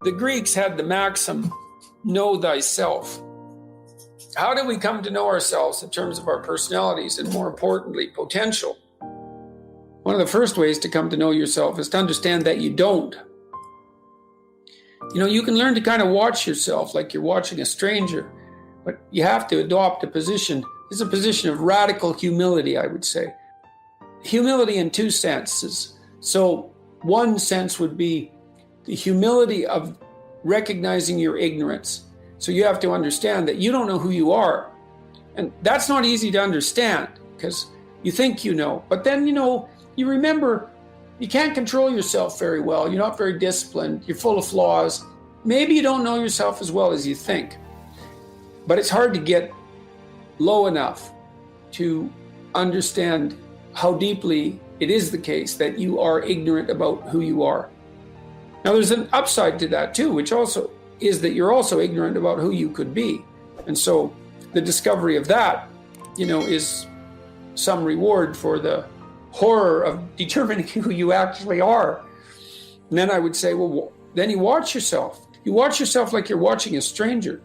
The Greeks had the maxim, know thyself. How do we come to know ourselves in terms of our personalities and, more importantly, potential? One of the first ways to come to know yourself is to understand that you don't. You can learn to kind of watch yourself like you're watching a stranger, but you have to adopt a position. It's a position of radical humility, I would say. Humility in two senses. So one sense would be the humility of recognizing your ignorance. So you have to understand that you don't know who you are. And that's not easy to understand because you think you know. But then, you remember you can't control yourself very well. You're not very disciplined. You're full of flaws. Maybe you don't know yourself as well as you think. But it's hard to get low enough to understand how deeply it is the case that you are ignorant about who you are. Now, there's an upside to that too, which also is that you're also ignorant about who you could be. And so the discovery of that, is some reward for the horror of determining who you actually are. And then I would say, well, then you watch yourself. You watch yourself like you're watching a stranger.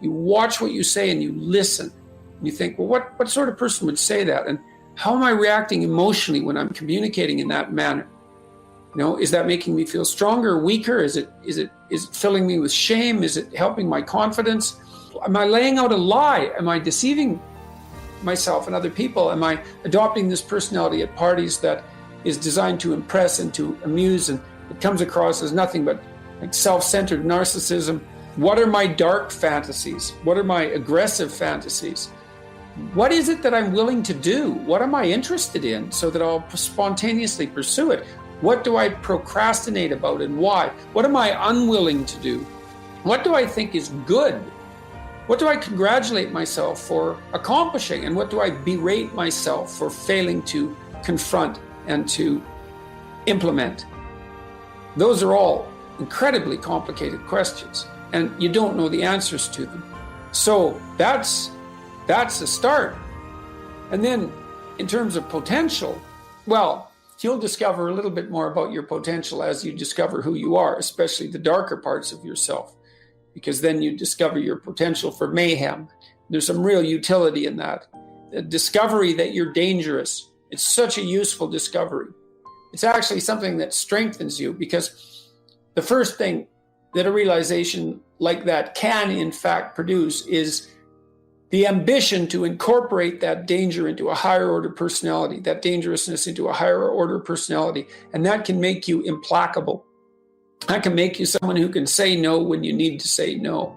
You watch what you say and you listen. And you think, well, what sort of person would say that? And how am I reacting emotionally when I'm communicating in that manner? Is that making me feel stronger or weaker? Is it filling me with shame? Is it helping my confidence? Am I laying out a lie? Am I deceiving myself and other people? Am I adopting this personality at parties that is designed to impress and to amuse, and it comes across as nothing but like self-centered narcissism? What are my dark fantasies? What are my aggressive fantasies? What is it that I'm willing to do? What am I interested in so that I'll spontaneously pursue it? What do I procrastinate about and why? What am I unwilling to do? What do I think is good? What do I congratulate myself for accomplishing? And what do I berate myself for failing to confront and to implement? Those are all incredibly complicated questions, and you don't know the answers to them. So that's a start. And then in terms of potential, well, you'll discover a little bit more about your potential as you discover who you are, especially the darker parts of yourself, because then you discover your potential for mayhem. There's some real utility in that. The discovery that you're dangerous, it's such a useful discovery. It's actually something that strengthens you, because the first thing that a realization like that can in fact produce is the ambition to incorporate that danger into a higher order personality, that dangerousness into a higher order personality. And that can make you implacable. That can make you someone who can say no when you need to say no.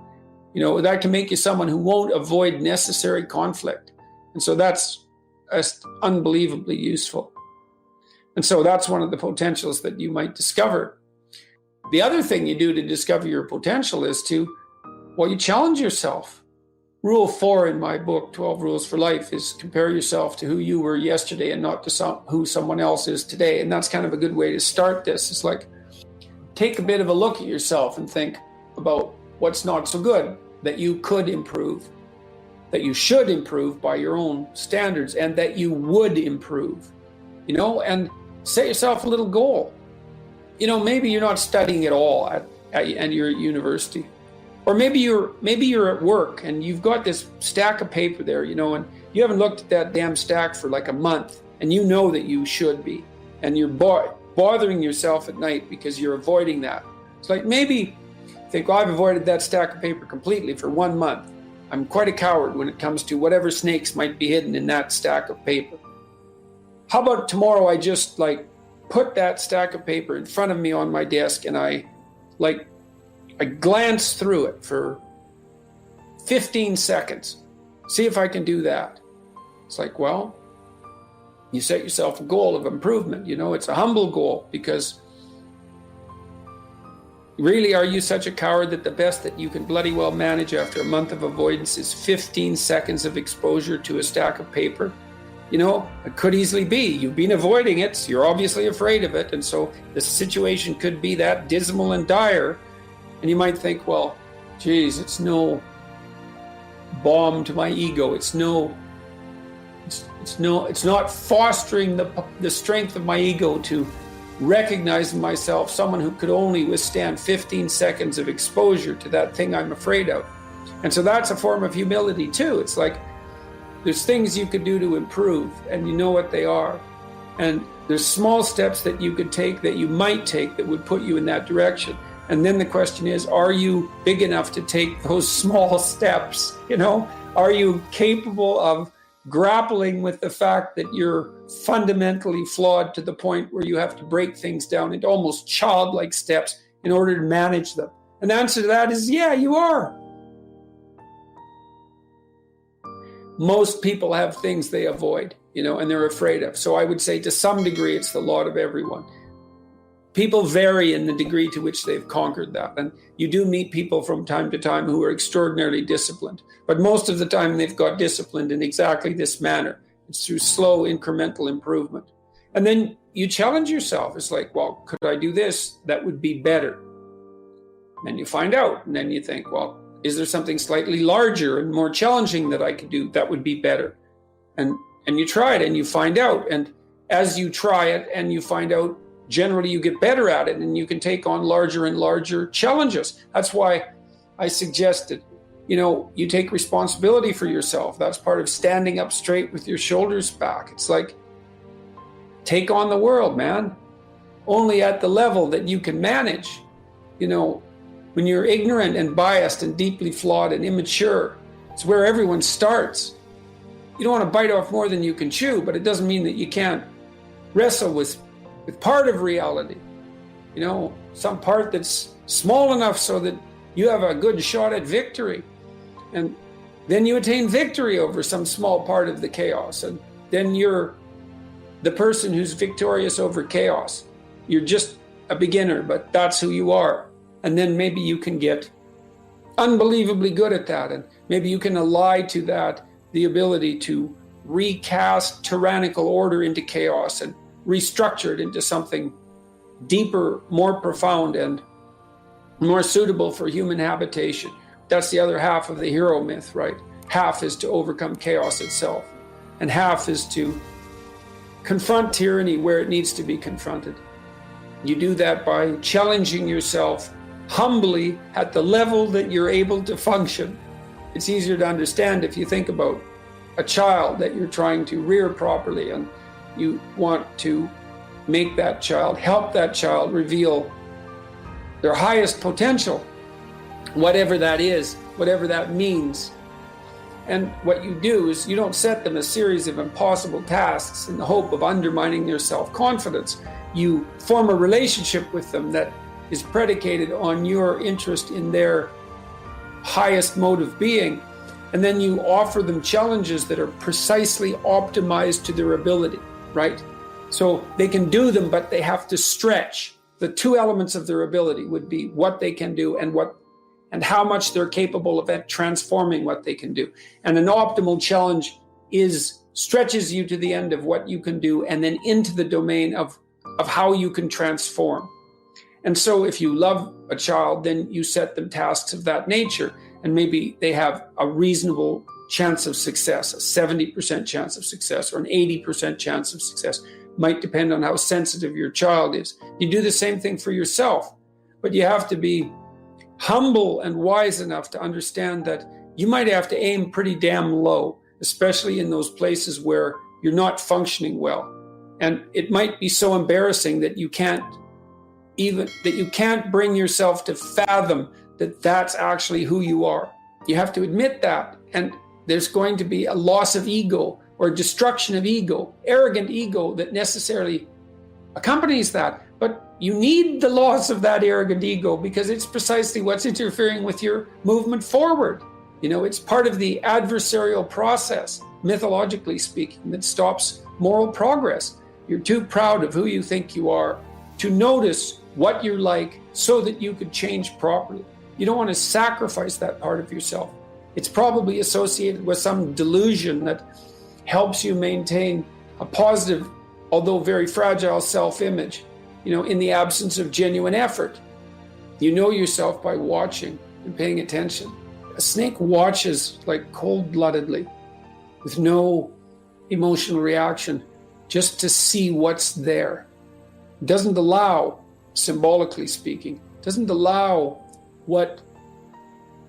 That can make you someone who won't avoid necessary conflict. And so that's unbelievably useful. And so that's one of the potentials that you might discover. The other thing you do to discover your potential is you challenge yourself. Rule 4 in my book, 12 Rules for Life, is compare yourself to who you were yesterday and not to who someone else is today. And that's kind of a good way to start this. It's like, take a bit of a look at yourself and think about what's not so good, that you could improve, that you should improve by your own standards, and that you would improve, and set yourself a little goal. Maybe you're not studying at all at your university. Or maybe you're at work and you've got this stack of paper there, and you haven't looked at that damn stack for like a month, and you know that you should be, and you're bothering yourself at night because you're avoiding that. It's like, maybe think, well, I've avoided that stack of paper completely for 1 month. I'm quite a coward when it comes to whatever snakes might be hidden in that stack of paper. How about tomorrow I just put that stack of paper in front of me on my desk, and I glance through it for 15 seconds. See if I can do that. It's like, well, you set yourself a goal of improvement. It's a humble goal, because really, are you such a coward that the best that you can bloody well manage after a month of avoidance is 15 seconds of exposure to a stack of paper? It could easily be. You've been avoiding it, so you're obviously afraid of it, and so the situation could be that dismal and dire. And you might think, well, geez, it's no balm to my ego. It's not fostering the strength of my ego to recognize in myself someone who could only withstand 15 seconds of exposure to that thing I'm afraid of. And so that's a form of humility too. It's like there's things you could do to improve, and you know what they are. And there's small steps that you could take, that you might take, that would put you in that direction. And then the question is, are you big enough to take those small steps? Are you capable of grappling with the fact that you're fundamentally flawed to the point where you have to break things down into almost childlike steps in order to manage them? And the answer to that is, yeah, you are. Most people have things they avoid, and they're afraid of. So I would say to some degree, it's the lot of everyone. People vary in the degree to which they've conquered that. And you do meet people from time to time who are extraordinarily disciplined. But most of the time, they've got disciplined in exactly this manner. It's through slow incremental improvement. And then you challenge yourself. It's like, well, could I do this? That would be better. And then you find out. And then you think, well, is there something slightly larger and more challenging that I could do that would be better? And you try it and you find out. And as you try it and you find out, generally you get better at it and you can take on larger and larger challenges. That's why I suggested, you take responsibility for yourself. That's part of standing up straight with your shoulders back. It's like, take on the world, man. Only at the level that you can manage. When you're ignorant and biased and deeply flawed and immature, it's where everyone starts. You don't want to bite off more than you can chew, but it doesn't mean that you can't wrestle with part of reality. Some part that's small enough so that you have a good shot at victory. And then you attain victory over some small part of the chaos. And then you're the person who's victorious over chaos. You're just a beginner, but that's who you are. And then maybe you can get unbelievably good at that. And maybe you can ally to that the ability to recast tyrannical order into chaos and restructure it into something deeper, more profound, and more suitable for human habitation. That's the other half of the hero myth, right? Half is to overcome chaos itself, and half is to confront tyranny where it needs to be confronted. You do that by challenging yourself humbly at the level that you're able to function. It's easier to understand if you think about a child that you're trying to rear properly, and you want to make that child, help that child reveal their highest potential, whatever that is, whatever that means. And what you do is you don't set them a series of impossible tasks in the hope of undermining their self-confidence. You form a relationship with them that is predicated on your interest in their highest mode of being. And then you offer them challenges that are precisely optimized to their ability, right? So they can do them, but they have to stretch. The two elements of their ability would be what they can do and how much they're capable of transforming what they can do. And an optimal challenge stretches you to the end of what you can do and then into the domain of how you can transform. And so if you love a child, then you set them tasks of that nature, and maybe they have a reasonable chance of success, a 70% chance of success or an 80% chance of success. Might depend on how sensitive your child is. You do the same thing for yourself, but you have to be humble and wise enough to understand that you might have to aim pretty damn low, especially in those places where you're not functioning well. And it might be so embarrassing that you can't bring yourself to fathom that that's actually who you are. You have to admit that. And there's going to be a loss of ego or destruction of ego, arrogant ego that necessarily accompanies that. But you need the loss of that arrogant ego because it's precisely what's interfering with your movement forward. It's part of the adversarial process, mythologically speaking, that stops moral progress. You're too proud of who you think you are to notice what you're like so that you could change properly. You don't want to sacrifice that part of yourself. It's probably associated with some delusion that helps you maintain a positive, although very fragile self-image, in the absence of genuine effort. You know yourself by watching and paying attention. A snake watches like cold-bloodedly with no emotional reaction just to see what's there. doesn't allow, symbolically speaking, doesn't allow what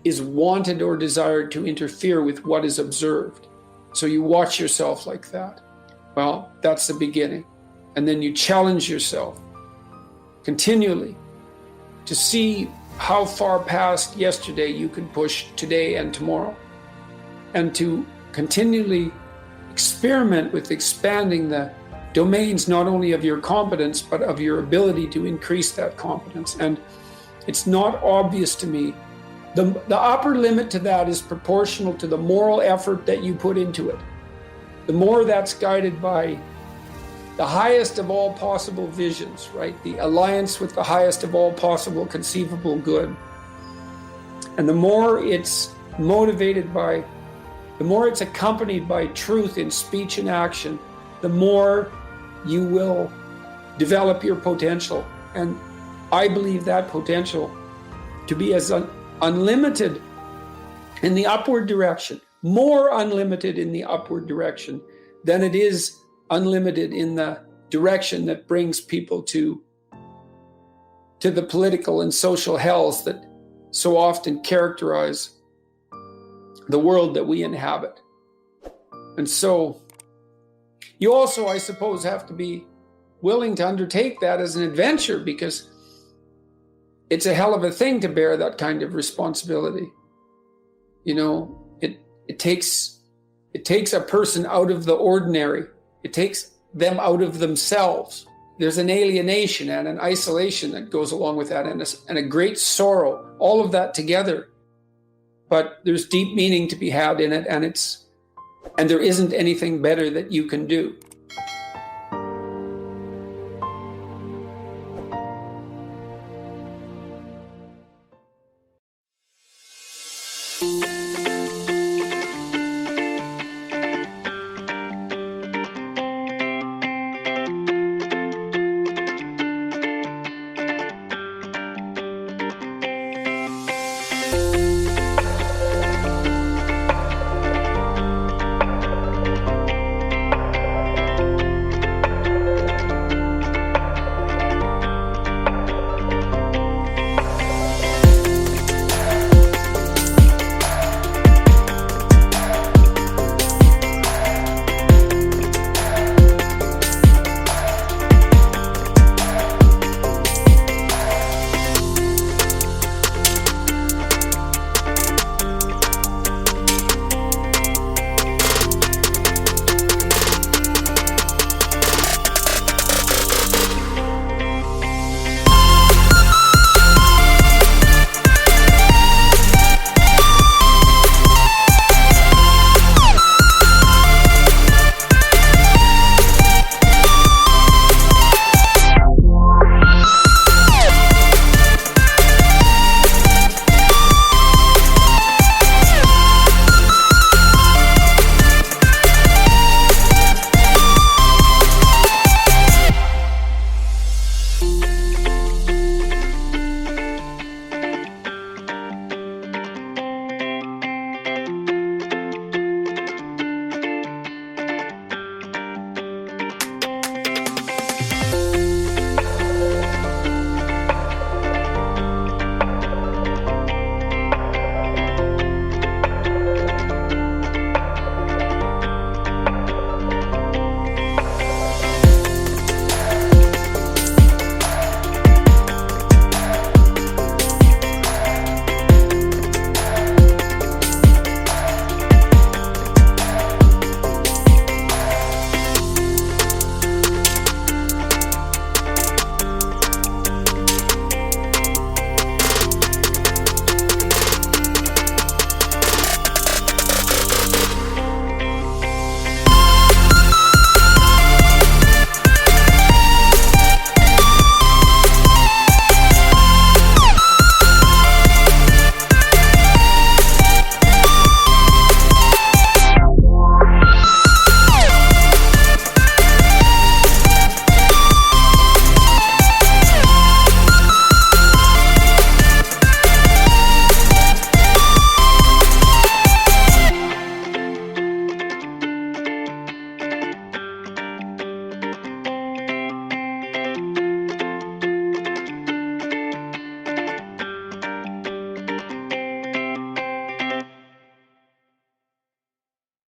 is wanted or desired to interfere with what is observed. So you watch yourself like that. Well, that's the beginning. And then you challenge yourself continually to see how far past yesterday you can push today and tomorrow, and to continually experiment with expanding the domains not only of your competence but of your ability to increase that competence. And it's not obvious to me. The upper limit to that is proportional to the moral effort that you put into it. The more that's guided by the highest of all possible visions, right? The alliance with the highest of all possible conceivable good. And the more it's motivated by, the more it's accompanied by truth in speech and action, the more you will develop your potential. And I believe that potential to be as unlimited in the upward direction, more unlimited in the upward direction than it is unlimited in the direction that brings people to the political and social hells that so often characterize the world that we inhabit. And so you also, I suppose, have to be willing to undertake that as an adventure, because it's a hell of a thing to bear that kind of responsibility. You know, it takes a person out of the ordinary. It takes them out of themselves. There's an alienation and an isolation that goes along with that, and a great sorrow, all of that together. But there's deep meaning to be had in it, and there isn't anything better that you can do.